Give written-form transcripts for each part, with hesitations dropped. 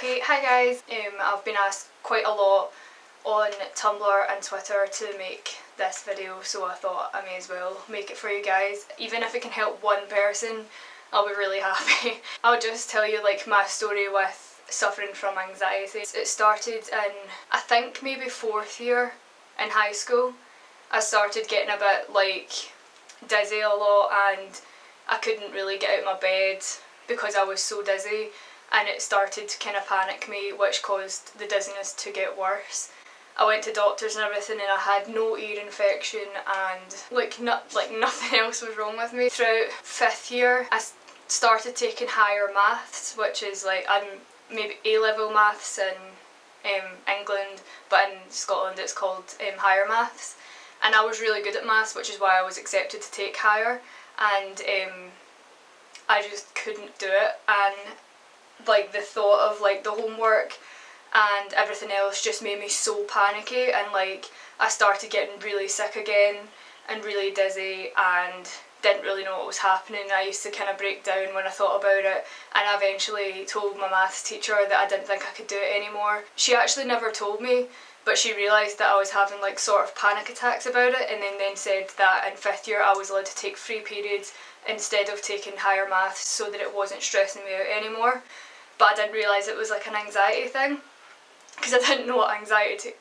Okay, hi guys. I've been asked quite a lot on Tumblr and Twitter to make this video, so I thought I may as well make it for you guys. Even if it can help one person, I'll be really happy. I'll just tell you like my story with suffering from anxiety. It started in, I think maybe 4th year in high school. I started getting a bit like dizzy a lot and I couldn't really get out of my bed because I was so dizzy, and it started to kind of panic me, which caused the dizziness to get worse. I went to doctors and everything and I had no ear infection and nothing else was wrong with me. Throughout 5th year I started taking higher maths, which is like maybe A-level maths in England, but in Scotland it's called higher maths. And I was really good at maths, which is why I was accepted to take higher, and I just couldn't do it, and like the thought of like the homework and everything else just made me so panicky, and like I started getting really sick again and really dizzy and didn't really know what was happening. I used to kind of break down when I thought about it, and I eventually told my maths teacher that I didn't think I could do it anymore. She actually never told me, but she realised that I was having like sort of panic attacks about it, and then said that in 5th year I was allowed to take 3 periods instead of taking higher maths so that it wasn't stressing me out anymore. But I didn't realise it was like an anxiety thing, because I didn't know what anxiety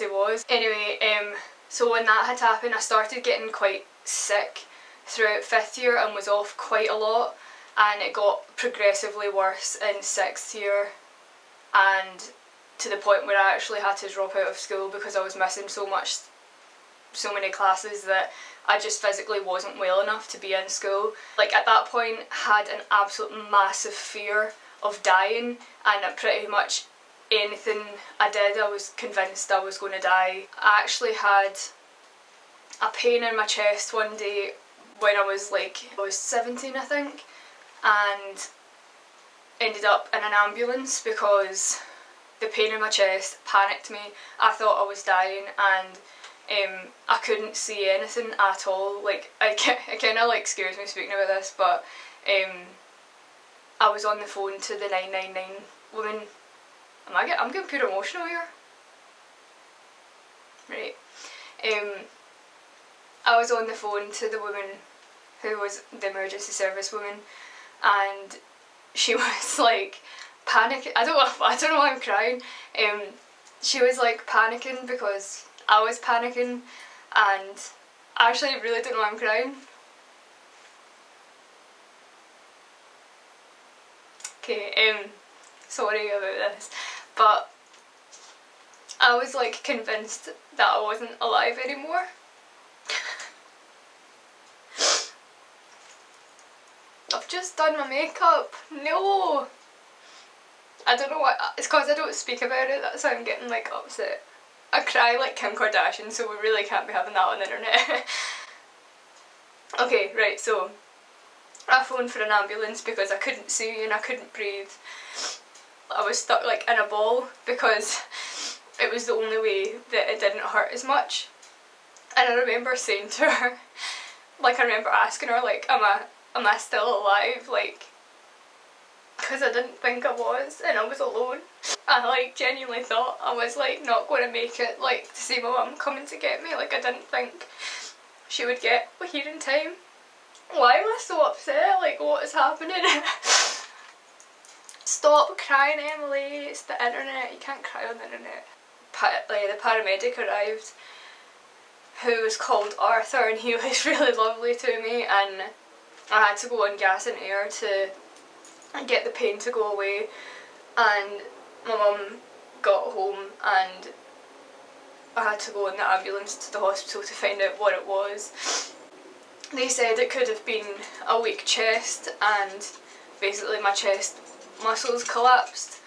was. Anyway, so when that had happened I started getting quite sick throughout 5th year and was off quite a lot, and it got progressively worse in 6th year, and to the point where I actually had to drop out of school because I was missing so many classes that I just physically wasn't well enough to be in school. Like at that point I had an absolute massive fear of dying, and pretty much anything I did I was convinced I was going to die. I actually had a pain in my chest one day when I was 17 I think, and ended up in an ambulance because the pain in my chest panicked me. I thought I was dying, and I couldn't see anything at all. Like it kind of like scares me speaking about this, but I was on the phone to the 999 woman. I'm getting pure emotional here. Right. I was on the phone to the woman who was the emergency service woman, and she was like panicking. I don't know why I'm crying. She was like panicking because I was panicking, and I actually really don't know why I'm crying. Okay, sorry about this, but I was like convinced that I wasn't alive anymore. I've just done my makeup. No! I don't know why. It's because I don't speak about it, that's why I'm getting like upset. I cry like Kim Kardashian, so we really can't be having that on the internet. Okay, right, so I phoned for an ambulance because I couldn't see and I couldn't breathe. I was stuck like in a ball because it was the only way that it didn't hurt as much. And I remember saying to her, like I remember asking her like, am I still alive? Like, because I didn't think I was, and I was alone. I like genuinely thought I was like not going to make it, like to see my mum coming to get me. Like I didn't think she would get here in time. Why am I so upset? Like what is happening? Stop crying, Emily, it's the internet, you can't cry on the internet. The paramedic arrived, who was called Arthur, and he was really lovely to me, and I had to go on gas and air to get the pain to go away, and my mum got home and I had to go in the ambulance to the hospital to find out what it was. They said it could have been a weak chest, and basically my chest muscles collapsed,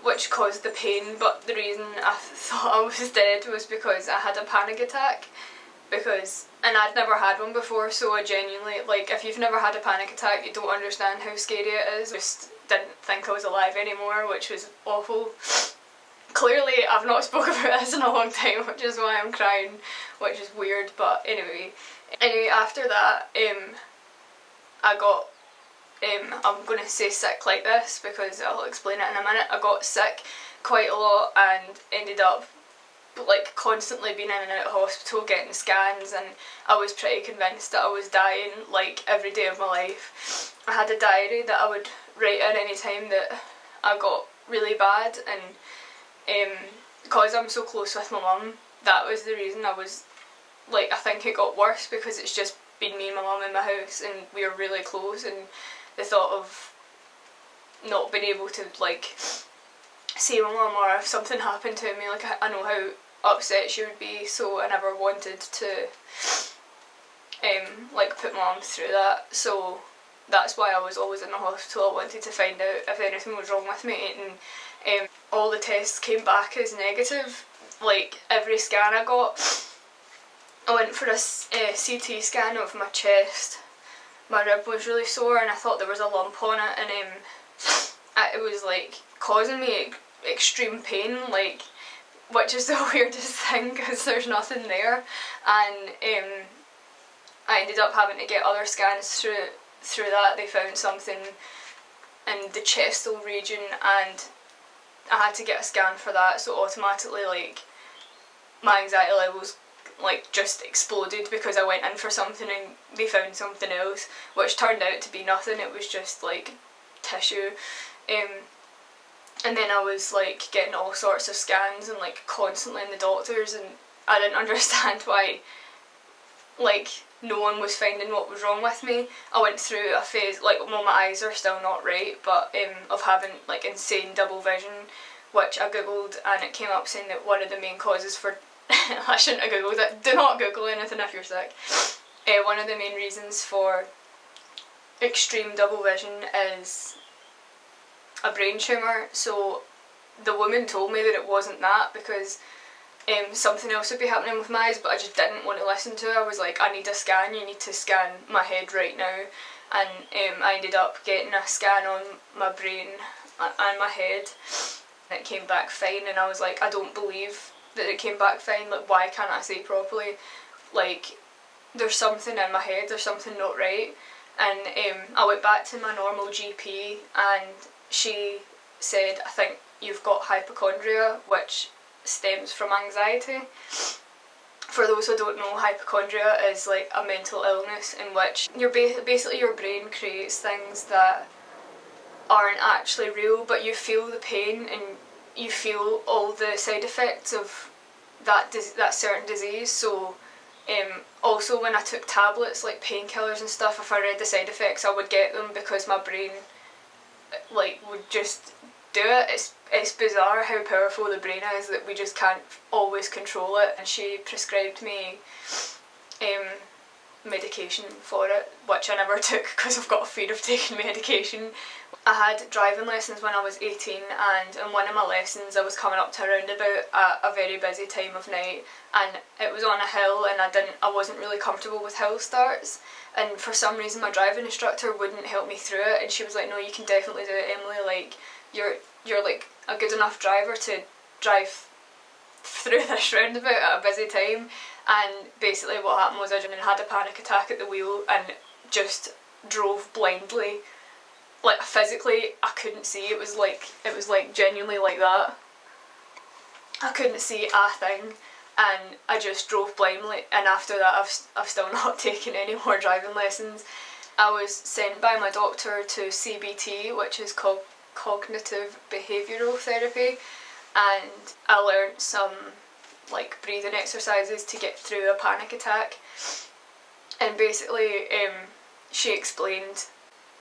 which caused the pain, but the reason I thought I was dead was because I had a panic attack, and I'd never had one before, so I genuinely, like, if you've never had a panic attack you don't understand how scary it is. I just didn't think I was alive anymore, which was awful. Clearly I've not spoken about this in a long time, which is why I'm crying, which is weird, but anyway after that I got I'm going to say sick like this because I'll explain it in a minute. I got sick quite a lot and ended up like constantly being in and out of hospital getting scans, and I was pretty convinced that I was dying like every day of my life. I had a diary that I would write in any time that I got really bad, and because I'm so close with my mum, that was the reason I was like, I think it got worse because it's just been me and my mum in my house and we are really close, and the thought of not being able to like see my mum, or if something happened to me, like I know how upset she would be, so I never wanted to like put my mum through that. So that's why I was always in the hospital. I wanted to find out if anything was wrong with me, and all the tests came back as negative. Like every scan I got, I went for a CT scan of my chest. My rib was really sore and I thought there was a lump on it, and it was like causing me extreme pain, like, which is the weirdest thing because there's nothing there. And I ended up having to get other scans through that. They found something in the chestal region and I had to get a scan for that, so automatically like my anxiety levels like just exploded because I went in for something and they found something else, which turned out to be nothing. It was just like tissue. And then I was like getting all sorts of scans and like constantly in the doctors, and I didn't understand why like no one was finding what was wrong with me. I went through a phase, like, well, my eyes are still not right, but of having like insane double vision, which I googled and it came up saying that one of the main causes for I shouldn't have googled it, do not google anything if you're sick. One of the main reasons for extreme double vision is a brain tumour. So the woman told me that it wasn't that because something else would be happening with my eyes, but I just didn't want to listen to her. I was like, I need a scan, you need to scan my head right now. And I ended up getting a scan on my brain and my head, and it came back fine, and I was like, I don't believe that it came back fine, like why can't I see properly? Like there's something in my head, there's something not right. And I went back to my normal GP and she said, I think you've got hypochondria, which stems from anxiety. For those who don't know, hypochondria is like a mental illness in which basically your brain creates things that aren't actually real, but you feel the pain and you feel all the side effects of that certain disease. So also when I took tablets like painkillers and stuff, if I read the side effects I would get them because my brain like would just do it. It's bizarre how powerful the brain is that we just can't always control it. And she prescribed me medication for it, which I never took because I've got a fear of taking medication. I had driving lessons when I was 18, and in one of my lessons I was coming up to a roundabout at a very busy time of night, and it was on a hill and I wasn't really comfortable with hill starts, and for some reason my driving instructor wouldn't help me through it, and she was like, no, you can definitely do it, Emily, like you're like a good enough driver to drive through this roundabout at a busy time. And basically what happened was I had a panic attack at the wheel and just drove blindly. Like physically I couldn't see, it was like genuinely like that. I couldn't see a thing and I just drove blindly, and after that I've still not taken any more driving lessons. I was sent by my doctor to CBT, which is called cognitive behavioural therapy, and I learnt some like breathing exercises to get through a panic attack. And basically she explained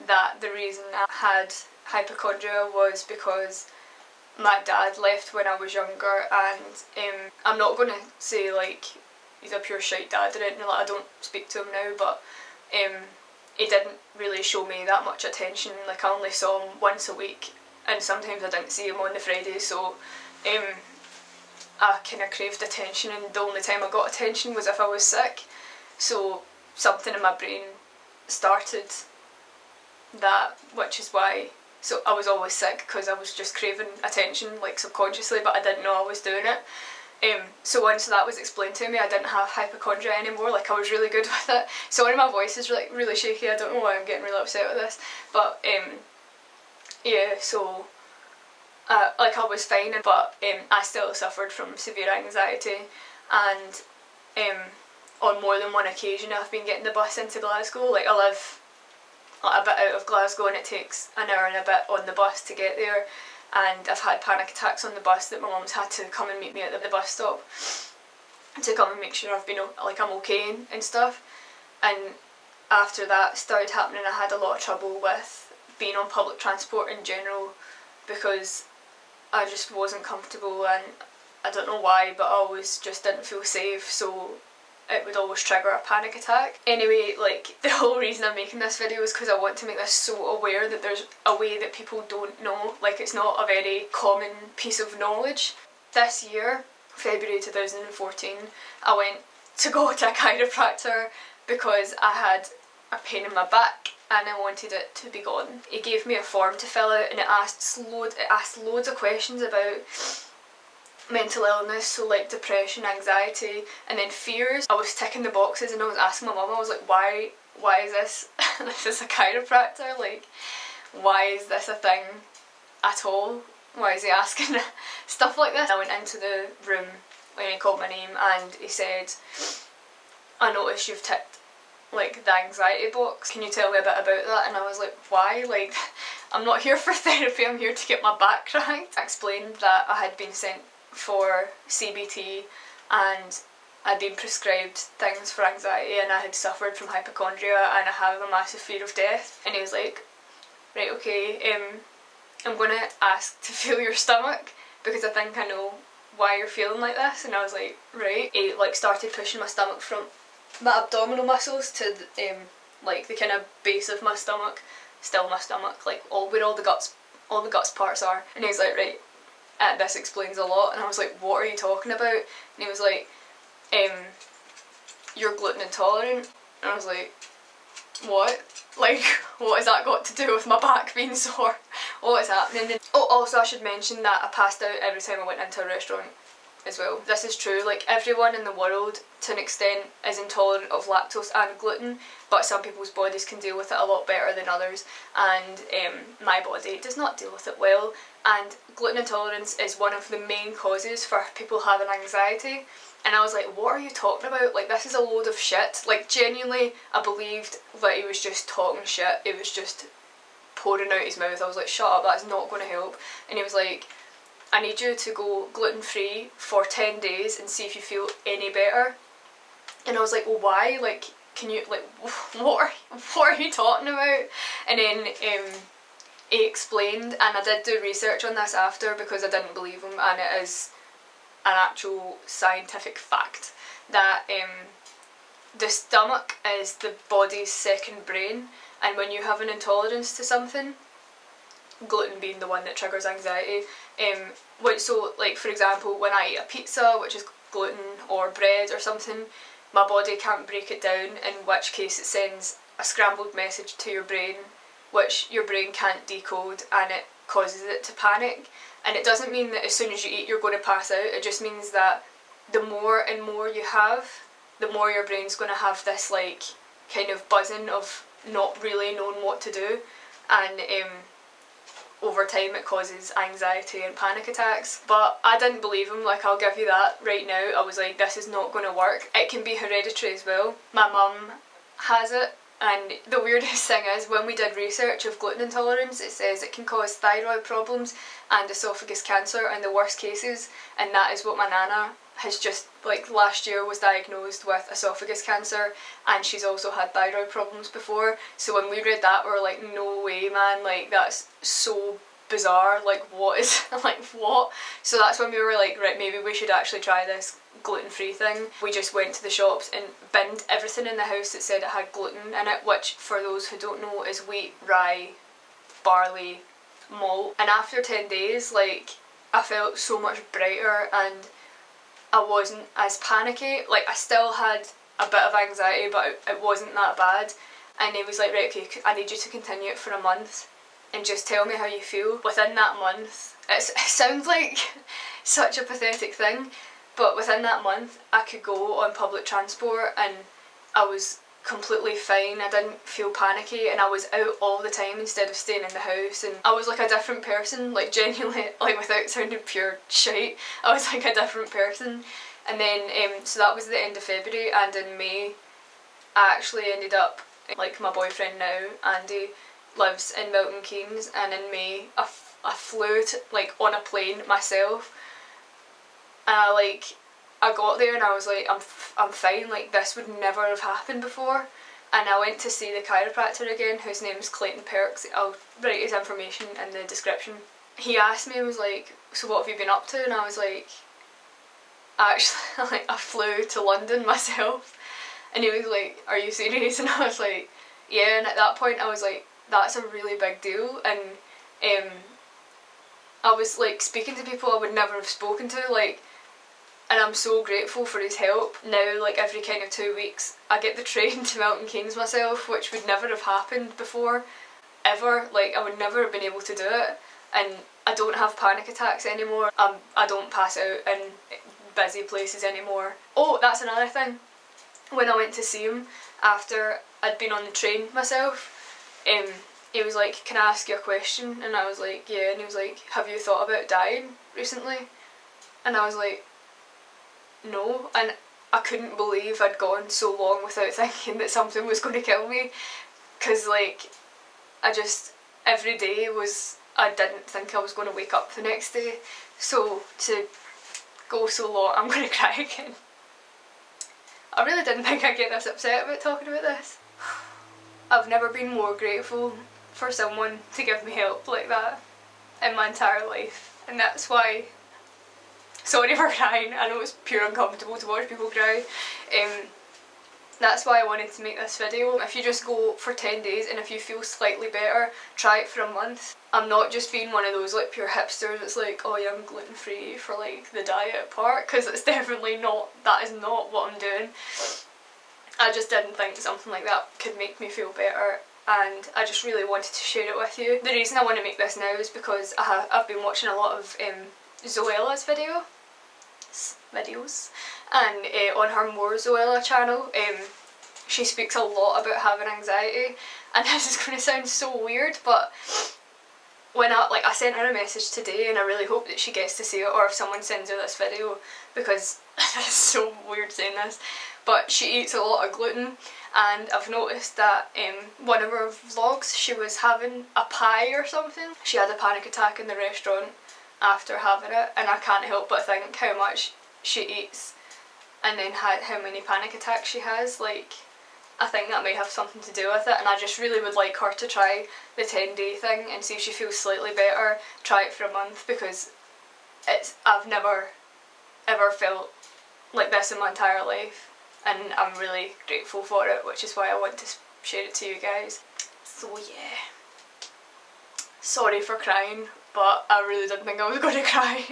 that the reason I had hypochondria was because my dad left when I was younger, and I'm not going to say like he's a pure shite dad or anything, like I don't speak to him now, but he didn't really show me that much attention. Like I only saw him once a week, and sometimes I didn't see him on the Friday, so I kind of craved attention, and the only time I got attention was if I was sick. So something in my brain started that, which is why, so I was always sick because I was just craving attention like subconsciously, but I didn't know I was doing it. So once that was explained to me, I didn't have hypochondria anymore. Like, I was really good with it. So when my voice is like really shaky, I don't know why I'm getting really upset with this, but yeah, so like I was fine, but I still suffered from severe anxiety, and on more than one occasion I've been getting the bus into Glasgow. Like, I live like a bit out of Glasgow and it takes an hour and a bit on the bus to get there, and I've had panic attacks on the bus that my mum's had to come and meet me at the bus stop to come and make sure I've been like I'm okay and stuff. And after that started happening, I had a lot of trouble with being on public transport in general because I just wasn't comfortable, and I don't know why, but I always just didn't feel safe, so it would always trigger a panic attack. Anyway, like, the whole reason I'm making this video is because I want to make this so aware that there's a way that people don't know. Like, it's not a very common piece of knowledge. This year, February 2014, I went to go to a chiropractor because I had a pain in my back and I wanted it to be gone. He gave me a form to fill out and it asked loads of questions about mental illness, so like depression, anxiety, and then fears. I was ticking the boxes and I was asking my mum, I was like, why is this this is a chiropractor, like, why is this a thing at all? Why is he asking stuff like this? I went into the room when he called my name and he said, I noticed you've ticked like the anxiety box, can you tell me a bit about that? And I was like, why? Like, I'm not here for therapy, I'm here to get my back right. I explained that I had been sent for CBT and I'd been prescribed things for anxiety and I had suffered from hypochondria and I have a massive fear of death. And he was like, right, okay, I'm going to ask to feel your stomach because I think I know why you're feeling like this. And I was like, right. He like started pushing my stomach from my abdominal muscles to the, like the kind of base of my stomach, still my stomach, like where all the guts parts are. And he was like, right, this explains a lot. And I was like, what are you talking about? And he was like, you're gluten intolerant. And I was like, what? Like, what has that got to do with my back being sore? What is happening? And, oh, also I should mention that I passed out every time I went into a restaurant as well. This is true, like everyone in the world to an extent is intolerant of lactose and gluten, but some people's bodies can deal with it a lot better than others, and my body does not deal with it well, and gluten intolerance is one of the main causes for people having anxiety. And I was like, what are you talking about? Like, this is a load of shit. Like, genuinely, I believed that he was just talking shit. It was just pouring out his mouth. I was like, shut up, that's not going to help. And he was like, I need you to go gluten-free for 10 days and see if you feel any better. And I was like, well, why? Like, can you, like, what are you talking about? And then he explained, and I did do research on this after because I didn't believe him, and it is an actual scientific fact that the stomach is the body's second brain, and when you have an intolerance to something, gluten being the one that triggers anxiety, so like for example when I eat a pizza which is gluten or bread or something, my body can't break it down, in which case it sends a scrambled message to your brain which your brain can't decode, and it causes it to panic. And it doesn't mean that as soon as you eat you're going to pass out, it just means that the more and more you have, the more your brain's going to have this like kind of buzzing of not really knowing what to do, and over time it causes anxiety and panic attacks. But I didn't believe him, like, I'll give you that right now. I was like, this is not going to work. It can be hereditary as well. My mum has it, and the weirdest thing is when we did research of gluten intolerance, it says it can cause thyroid problems and esophagus cancer in the worst cases, and that is what my nana has just, like, last year was diagnosed with esophagus cancer, and she's also had thyroid problems before. So when we read that we were like, no way man, like that's so bizarre, like what is like what? So that's when we were like, right, maybe we should actually try this gluten-free thing. We just went to the shops and binned everything in the house that said it had gluten in it, which for those who don't know is wheat, rye, barley, malt. And after 10 days, like, I felt so much brighter and I wasn't as panicky. Like, I still had a bit of anxiety, but it wasn't that bad. And he was like, right, okay, I need you to continue it for a month and just tell me how you feel. Within that month, it sounds like such a pathetic thing, But within that month I could go on public transport and I was completely fine. I didn't feel panicky and I was out all the time instead of staying in the house, and I was like a different person, like genuinely, like without sounding pure shite, I was like a different person. And then so that was the end of February, and in May I actually ended up, like my boyfriend now, Andy, lives in Milton Keynes, and in May I flew to, like on a plane myself, and I got there and I was like, I'm fine, like this would never have happened before. And I went to see the chiropractor again, whose name is Clayton Perks. I'll write his information in the description. He asked me, he was like, so what have you been up to? And I was like, actually, like I flew to London myself. And he was like, are you serious? And I was like, yeah. And at that point I was like, that's a really big deal. And I was like speaking to people I would never have spoken to, like, and I'm so grateful for his help. Now, like every kind of 2 weeks I get the train to Milton Keynes myself, which would never have happened before, ever. Like I would never have been able to do it, and I don't have panic attacks anymore. I don't pass out in busy places anymore. Oh, that's another thing. When I went to see him after I'd been on the train myself, he was like, can I ask you a question? And I was like, yeah. And he was like, have you thought about dying recently? And I was like, no. And I couldn't believe I'd gone so long without thinking that something was going to kill me, because like I just, every day was, I didn't think I was going to wake up the next day. So to go so long, I'm going to cry again. I really didn't think I'd get this upset about talking about this. I've never been more grateful for someone to give me help like that in my entire life, and that's why, sorry for crying, I know it's pure uncomfortable to watch people cry. That's why I wanted to make this video. If you just go for 10 days and if you feel slightly better, try it for a month. I'm not just being one of those like pure hipsters that's like, oh yeah, I'm gluten free for like the diet part, because it's definitely not, that is not what I'm doing. I just didn't think something like that could make me feel better, and I just really wanted to share it with you. The reason I want to make this now is because I've been watching a lot of Zoella's videos, and on her More Zoella channel, she speaks a lot about having anxiety, and this is going to sound so weird, but when I sent her a message today, and I really hope that she gets to see it, or if someone sends her this video, because it's so weird saying this, but she eats a lot of gluten, and I've noticed that one of her vlogs, she was having a pie or something. She had a panic attack in the restaurant after having it, and I can't help but think how much she eats and then how many panic attacks she has. Like, I think that may have something to do with it, and I just really would like her to try the 10-day thing and see if she feels slightly better. Try it for a month, because I've never ever felt like this in my entire life, and I'm really grateful for it, which is why I want to share it to you guys. So yeah, sorry for crying, but I really didn't think I was going to cry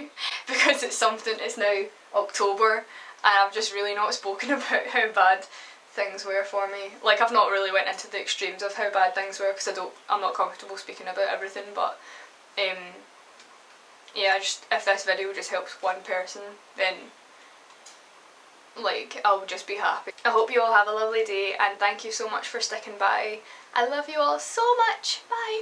because it's now October, and I've just really not spoken about how bad things were for me. Like, I've not really went into the extremes of how bad things were, because I'm not comfortable speaking about everything, but yeah, if this video just helps one person, then like, I'll just be happy. I hope you all have a lovely day, and thank you so much for sticking by. I love you all so much. Bye.